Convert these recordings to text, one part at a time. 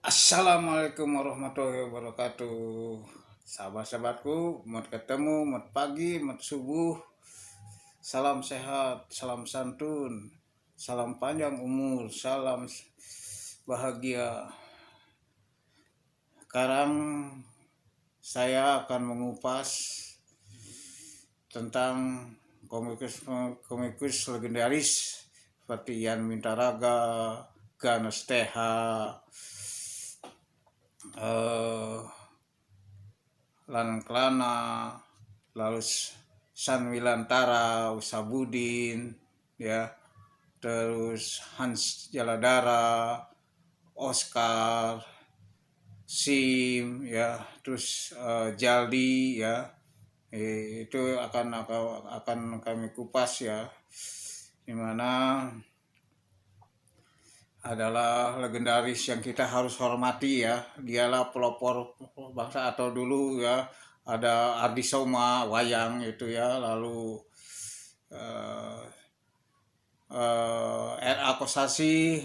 Assalamualaikum warahmatullahi wabarakatuh. Sahabat-sahabatku, mau ketemu, mau pagi, mau subuh. Salam sehat, salam santun, salam panjang umur, salam bahagia. Sekarang saya akan mengupas tentang komikus legendaris seperti Yan Mintaraga, Ganes TH, Lan Kelana, lalu San Wilantara, Usabudin, ya, terus Hans Jaladara, Oscar, Sim, ya, terus Jaldi, ya, itu akan kami kupas ya, dimana adalah legendaris yang kita harus hormati ya. Dialah pelopor bangsa, atau dulu ya ada Ardi Soma wayang itu ya, lalu R.A. Kosasi,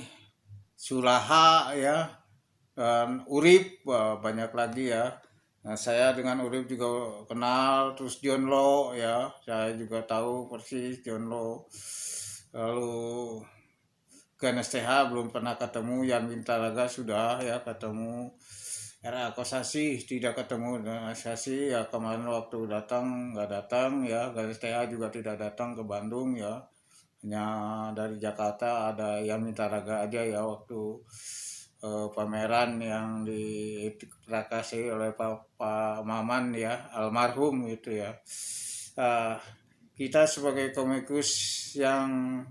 Sulaha ya, dan Urip, banyak lagi ya. Nah, saya dengan Urip juga kenal, terus John Lo ya, saya juga tahu persis John Lo. Lalu Ganes TH belum pernah ketemu, Yan Mintaraga sudah ya ketemu, R.A. Kosasi tidak ketemu dengan Kosasi ya, kemarin waktu datang nggak datang ya. Ganes TH juga tidak datang ke Bandung ya, hanya dari Jakarta ada Yan Mintaraga aja ya waktu pameran yang diprakasi oleh Pak Maman ya, almarhum itu ya. Kita sebagai komikus yang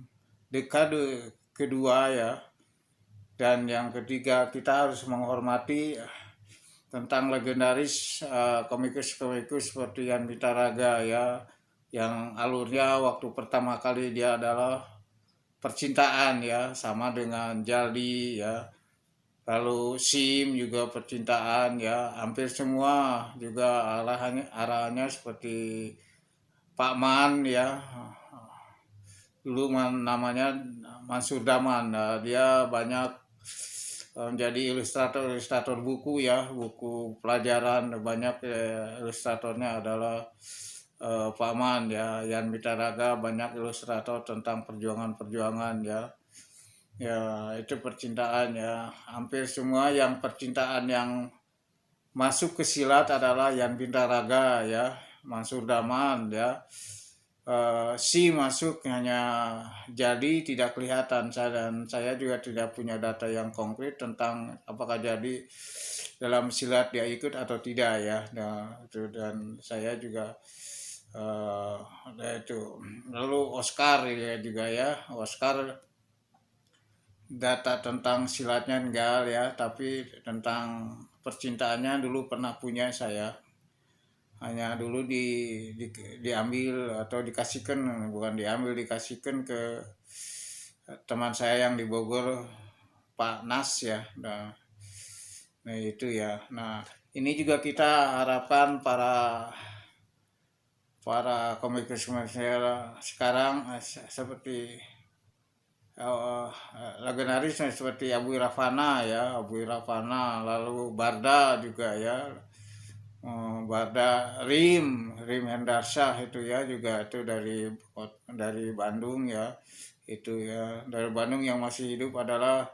dekade kedua ya, dan yang ketiga kita harus menghormati tentang legendaris komikus-komikus seperti Yan Mintaraga ya, yang alurnya waktu pertama kali dia adalah percintaan ya, sama dengan Jaldi ya, lalu Sim juga percintaan ya, hampir semua juga arahannya seperti Pak Man ya, dulu namanya Mansur Daman. Nah, dia banyak menjadi ilustrator buku ya, buku pelajaran. Banyak ilustratornya adalah Pak Man ya. Yan Mintaraga banyak ilustrator tentang perjuangan-perjuangan ya. Ya, itu percintaan ya. Hampir semua yang percintaan yang masuk ke silat adalah Yan Mintaraga ya, Mansur Daman ya. Si masuk hanya jadi tidak kelihatan, dan saya juga tidak punya data yang konkret tentang apakah jadi dalam silat dia ikut atau tidak ya. Nah, itu, dan saya juga itu. Lalu Oscar ya juga ya, Oscar data tentang silatnya enggak ya, tapi tentang percintaannya dulu pernah punya saya. Hanya dulu diambil atau dikasihkan, bukan diambil, dikasihkan ke teman saya yang di Bogor, Pak Nas ya. Nah itu ya. Nah ini juga kita harapkan para komikus sekarang seperti legendaris seperti Abu Rafana ya, Abu Rafana, lalu Barda juga ya, Barda Rim Hendarsah itu ya, juga itu dari Bandung ya. Itu ya, dari Bandung yang masih hidup adalah,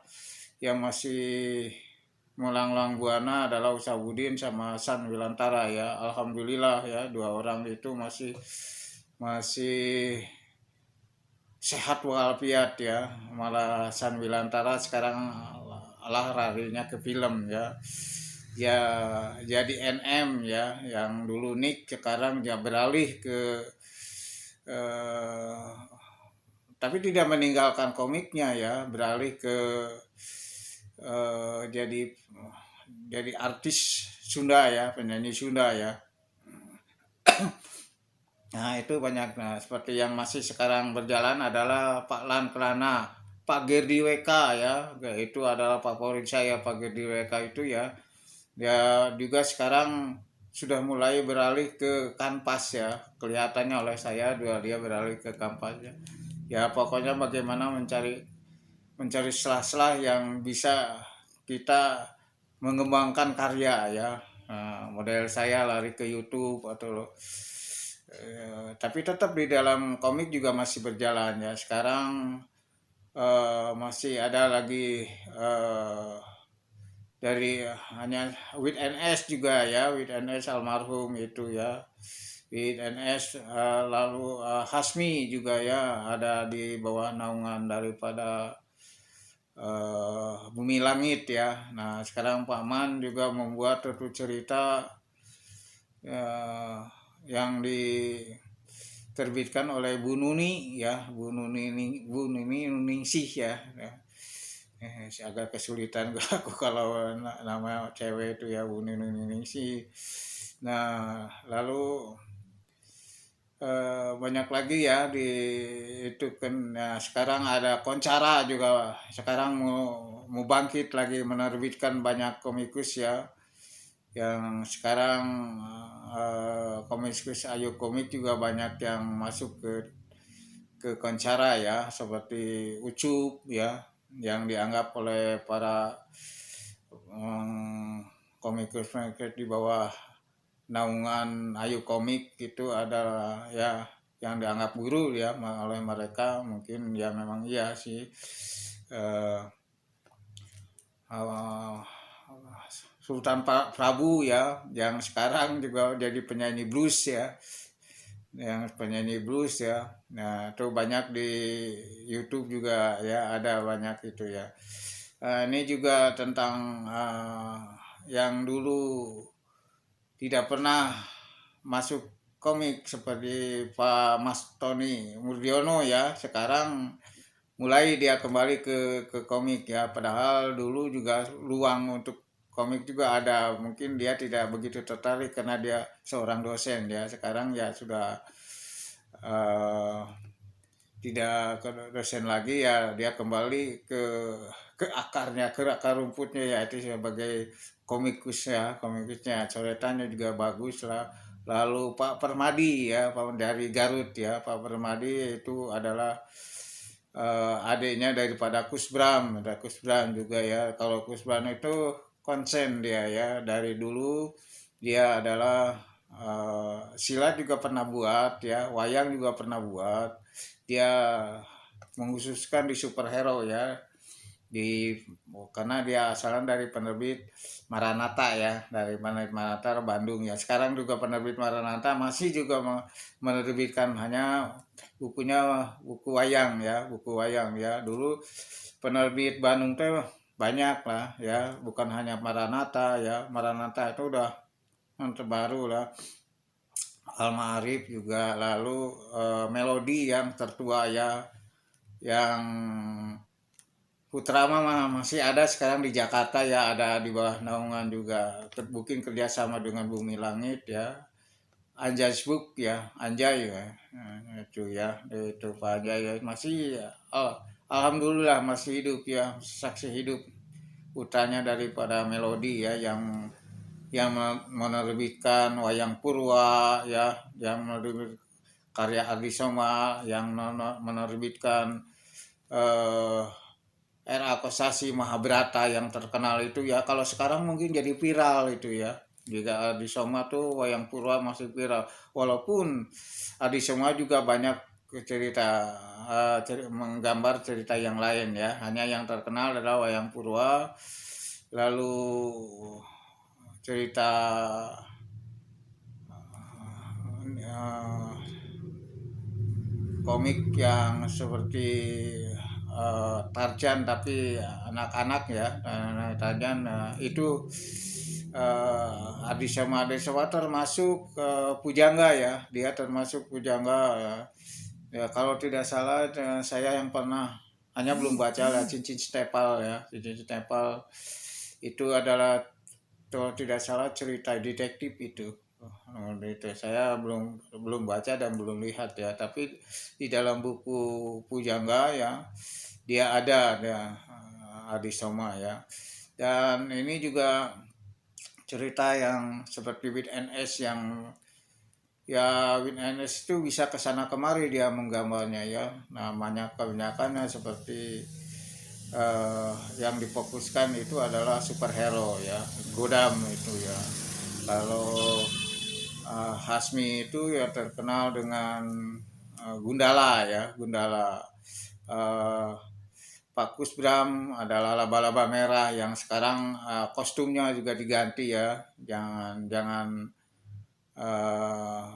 yang masih melanglang buana adalah Usabudin sama San Wilantara ya. Alhamdulillah ya, dua orang itu masih sehat walafiat ya. Malah San Wilantara sekarang larinya ke film ya. Ya jadi NM ya, yang dulu Nick sekarang dia beralih ke tapi tidak meninggalkan komiknya ya, beralih ke jadi artis Sunda ya, penyanyi Sunda ya. Nah itu banyak. Nah, seperti yang masih sekarang berjalan adalah Pak Lan Kelana, Pak Gerdi WK ya, itu adalah favorit saya, Pak Gerdi WK itu ya. Dia juga sekarang sudah mulai beralih ke kanvas ya, kelihatannya oleh saya dia beralih ke kanvas ya. Ya pokoknya bagaimana mencari celah-celah yang bisa kita mengembangkan karya ya. Model saya lari ke YouTube atau tapi tetap di dalam komik juga masih berjalan ya. Sekarang masih ada lagi dari hanya With NS juga ya, With NS almarhum itu ya. With NS lalu Hasmi juga ya, ada di bawah naungan daripada Bumi Langit ya. Nah sekarang Pak Man juga membuat satu cerita yang diterbitkan oleh Bu Nuni ya, Bu Nuni Ningsih ya. Agak kesulitan aku kalau nama cewek itu ya, Bu Nuni Ningsih. Nah lalu banyak lagi ya di itu kan. Nah, sekarang ada Koncara juga, sekarang mau bangkit lagi menerbitkan banyak komikus ya, yang sekarang komikus Ayo Komik juga banyak yang masuk ke Koncara ya, seperti Ucup ya, yang dianggap oleh para komikus di bawah naungan Ayu Komik itu adalah ya yang dianggap guru ya oleh mereka. Mungkin ya memang iya sih, Sultan Prabu ya, yang sekarang juga jadi penyanyi blues ya, yang penyanyi blues ya. Nah itu banyak di YouTube juga ya, ada banyak itu ya. Ini juga tentang yang dulu tidak pernah masuk komik seperti Pak Mas Tony Murdiono ya, sekarang mulai dia kembali ke komik ya, padahal dulu juga ruang untuk komik juga ada, mungkin dia tidak begitu tertarik karena dia seorang dosen ya. Sekarang ya sudah tidak ke dosen lagi ya, dia kembali ke akarnya, ke akar rumputnya ya, itu sebagai komikus ya, komikusnya coretannya juga bagus lah. Lalu Pak Permadi ya, Pak dari Garut ya, Pak Permadi itu adalah adiknya daripada Kus Bram, ada Kus Bram juga ya. Kalau Kus Bram itu konsen dia ya, dari dulu dia adalah silat juga pernah buat ya, wayang juga pernah buat. Dia mengkhususkan di superhero ya, karena dia asalnya dari penerbit Maranatha ya, dari penerbit Maranatha Bandung ya. Sekarang juga penerbit Maranatha masih juga menerbitkan hanya buku wayang ya, buku wayang ya. Dulu penerbit Bandung teh banyak lah ya, bukan hanya Maranatha ya. Maranatha itu udah yang terbaru lah, Alma Arif juga, lalu Melodi yang tertua ya, yang Putra mah masih ada sekarang di Jakarta ya, ada di bawah naungan juga, terbukti kerjasama dengan Bumi Langit ya. Anjay Book ya, Anjay ya, itu ya, itu Pak Anjay ya, masih ya. Oh, alhamdulillah masih hidup ya, saksi hidup putranya daripada Melodi ya, yang menerbitkan Wayang Purwa ya, yang menerbitkan karya Ardi Soma, yang menerbitkan RA Kosasi Mahabharata yang terkenal itu ya. Kalau sekarang mungkin jadi viral itu ya. Jika Adi Soma tuh Wayang Purwa masih viral. Walaupun Adi Soma juga banyak cerita menggambar cerita yang lain ya. Hanya yang terkenal adalah Wayang Purwa. Lalu cerita komik yang seperti Tarzan tapi anak-anak ya. Tarzan itu Adi sama termasuk pujangga ya, dia termasuk pujangga ya. Ya kalau tidak salah saya yang pernah, hanya belum baca lah, Cincin Stepal ya. Cincin Stepal itu adalah kalau tidak salah cerita detektif itu. Itu saya belum baca dan belum lihat ya, tapi di dalam buku Pujangga ya dia ada Adi Soma ya. Dan ini juga cerita yang seperti With NS, yang ya With NS itu bisa kesana kemari dia menggambarnya ya. Namanya kebanyakannya seperti yang difokuskan itu adalah superhero ya, Godam itu ya. Kalau Hasmi itu ya terkenal dengan Gundala ya, Gundala. Uh, Pak Kusbram adalah laba-laba merah yang sekarang kostumnya juga diganti ya. Jangan jangan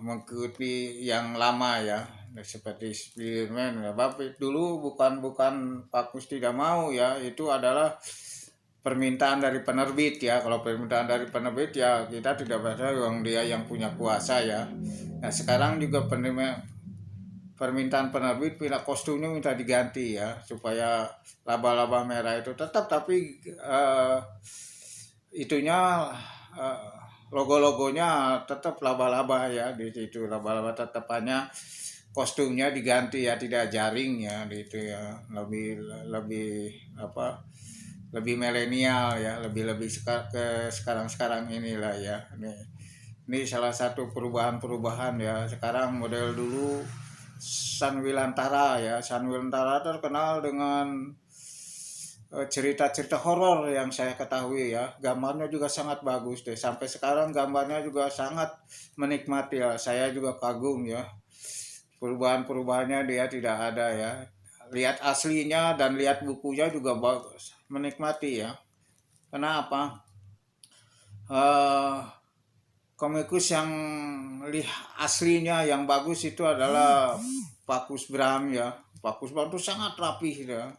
mengikuti yang lama ya, seperti Spiderman ya. Bapak dulu bukan Pak Kus tidak mau ya, itu adalah permintaan dari penerbit ya. Kalau permintaan dari penerbit ya kita tidak bisa, yang dia yang punya kuasa ya. Nah sekarang juga permintaan penerbit pindah kostumnya minta diganti ya, supaya laba-laba merah itu tetap, tapi itunya uh, logo-logonya tetap laba-laba ya, di situ laba-laba tetap, hanya kostumnya diganti ya, tidak jaring ya, gitu ya, lebih lebih apa, lebih milenial ya, lebih ke sekarang inilah ya. Ini salah satu perubahan ya. Sekarang model dulu Sanwilantara ya, Sanwilantara terkenal dengan cerita-cerita horor yang saya ketahui ya. Gambarnya juga sangat bagus deh, sampai sekarang gambarnya juga sangat menikmati ya, saya juga kagum ya. Perubahannya dia tidak ada ya, lihat aslinya dan lihat bukunya juga bagus, menikmati ya. Kenapa? Komikus yang aslinya yang bagus itu adalah Pak Kusbram ya. Pak Kusbram itu sangat rapih ya.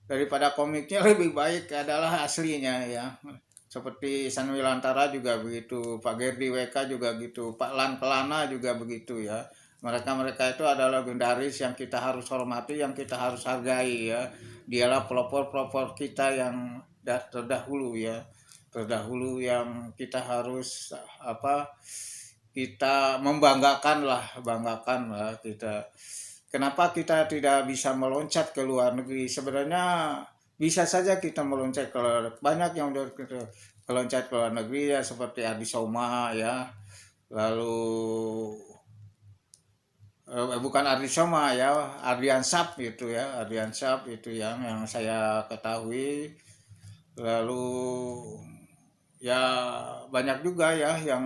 Daripada komiknya lebih baik adalah aslinya ya. Seperti Sanwilantara juga begitu, Pak Gerdi WK juga gitu, Pak Lan Pelana juga begitu ya. Mereka itu adalah legendaris yang kita harus hormati, yang kita harus hargai ya. Dialah pelopor-pelopor kita yang terdahulu ya. Terdahulu yang kita harus kita banggakan lah kita. Kenapa kita tidak bisa meloncat ke luar negeri? Sebenarnya bisa saja kita meloncat ke luar negeri. Banyak yang udah meloncat ke luar negeri ya, seperti Adi Soma ya. Lalu bukan Ardi Soma ya, Ardian Sap itu ya, Ardian Sap itu yang saya ketahui. Lalu ya banyak juga ya yang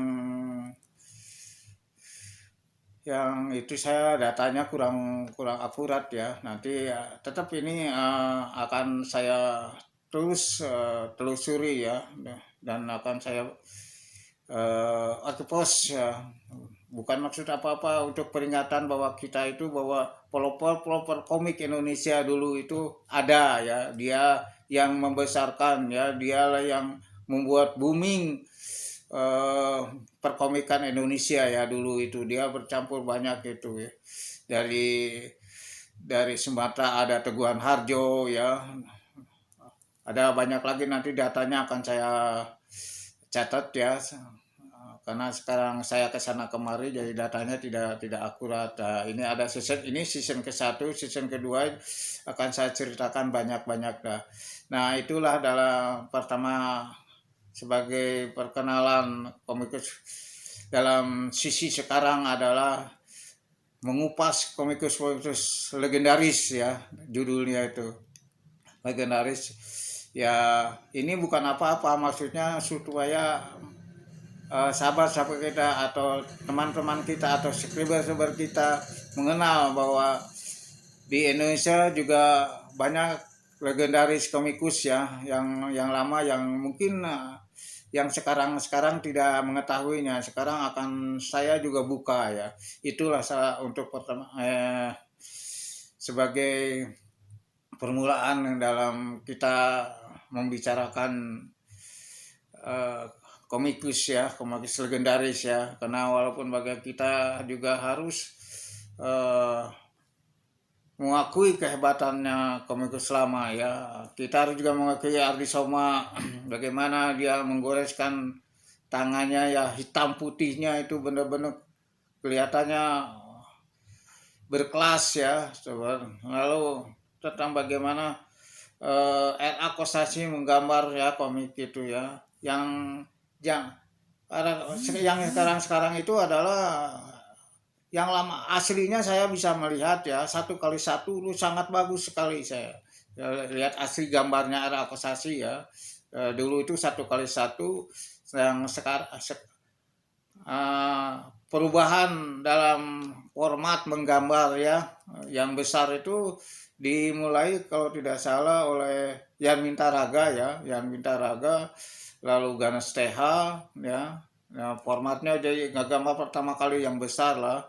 itu saya datanya kurang akurat ya. Nanti tetap ini akan saya terus telusuri ya, dan akan saya post ya. Bukan maksud apa-apa, untuk peringatan bahwa kita itu, bahwa pelopor komik Indonesia dulu itu ada ya, dia yang membesarkan ya, dialah yang membuat booming perkomikan Indonesia ya. Dulu itu dia bercampur banyak itu ya, dari Sumatera ada Teguhan Harjo ya, ada banyak lagi, nanti datanya akan saya catat ya, karena sekarang saya kesana kemari jadi datanya tidak akurat. Nah, ini ada season ke-1, season kedua akan saya ceritakan banyak dah. Nah itulah dalam pertama sebagai perkenalan komikus dalam sisi sekarang adalah mengupas komikus legendaris ya, judulnya itu legendaris ya. Ini bukan apa-apa, maksudnya supaya sahabat-sahabat kita atau teman-teman kita atau subscriber kita mengenal bahwa di Indonesia juga banyak legendaris komikus ya, yang lama, yang mungkin yang sekarang tidak mengetahuinya. Sekarang akan saya juga buka ya. Itulah untuk pertama sebagai permulaan dalam kita membicarakan komikus legendaris ya. Karena walaupun bagi kita juga harus mengakui kehebatannya komikus lama ya. Kita harus juga mengakui Ardi Soma bagaimana dia menggoreskan tangannya ya, hitam putihnya itu benar-benar kelihatannya berkelas ya. Lalu tentang bagaimana R.A. Kosasih menggambar ya komik itu ya, yang sekarang itu adalah yang lama. Aslinya saya bisa melihat ya, 1x1 itu sangat bagus sekali saya. lihat asli gambarnya ada akusasi ya. Dulu itu 1x1 yang sekarang perubahan dalam format menggambar ya, yang besar itu dimulai kalau tidak salah oleh Yan Mintaraga ya, Yan Mintaraga, lalu Ganes TH ya. Nah, formatnya jadi gambar pertama kali yang besar lah.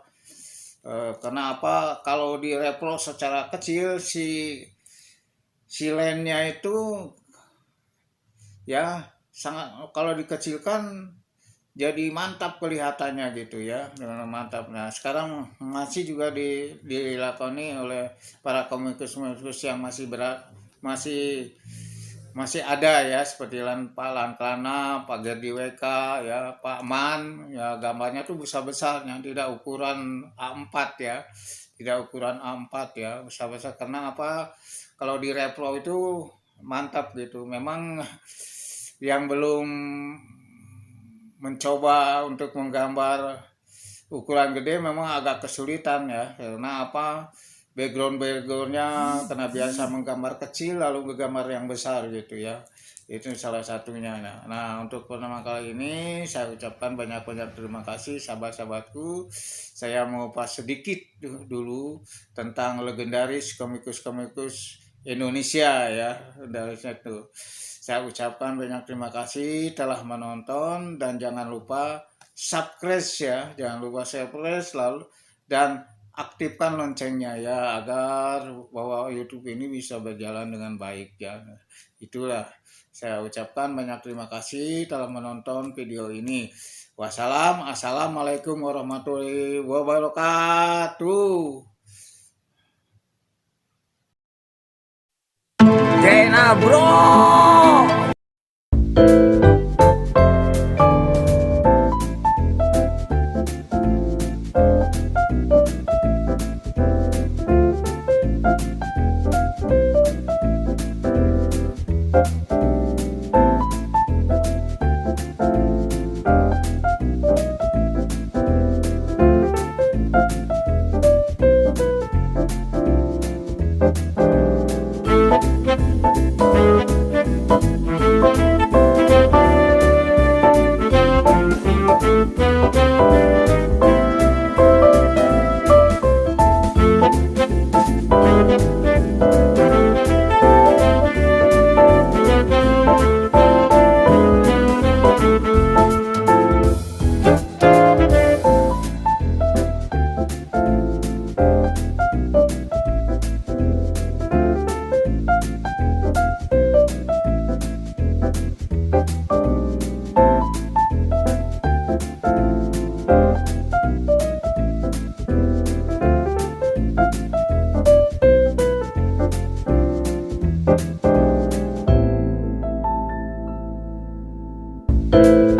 Karena apa? Kalau direpro secara kecil si lensnya itu ya sangat, kalau dikecilkan jadi mantap kelihatannya gitu ya, mantap. Nah sekarang masih juga dilakoni oleh para komikus yang masih masih ada ya, seperti Pak Lanklana, Pak Gerdi WK ya, Pak Man ya, gambarnya tuh besar-besarnya, tidak ukuran A4 ya, tidak ukuran A4 ya, besar-besar. Karena apa, kalau di repro itu mantap gitu. Memang yang belum mencoba untuk menggambar ukuran gede memang agak kesulitan ya, karena apa, backgroundnya karena biasa menggambar kecil lalu menggambar yang besar gitu ya, itu salah satunya. Nah untuk pertama kali ini saya ucapkan banyak-banyak terima kasih sahabat-sahabatku. Saya mau pas sedikit dulu tentang legendaris komikus Indonesia ya, dari itu saya ucapkan banyak terima kasih telah menonton, dan jangan lupa subscribe ya, jangan lupa subscribe lalu, dan aktifkan loncengnya ya, agar bahwa YouTube ini bisa berjalan dengan baik ya. Itulah saya ucapkan banyak terima kasih telah menonton video ini. Assalamualaikum warahmatullahi wabarakatuh. Kena bro. Thank you.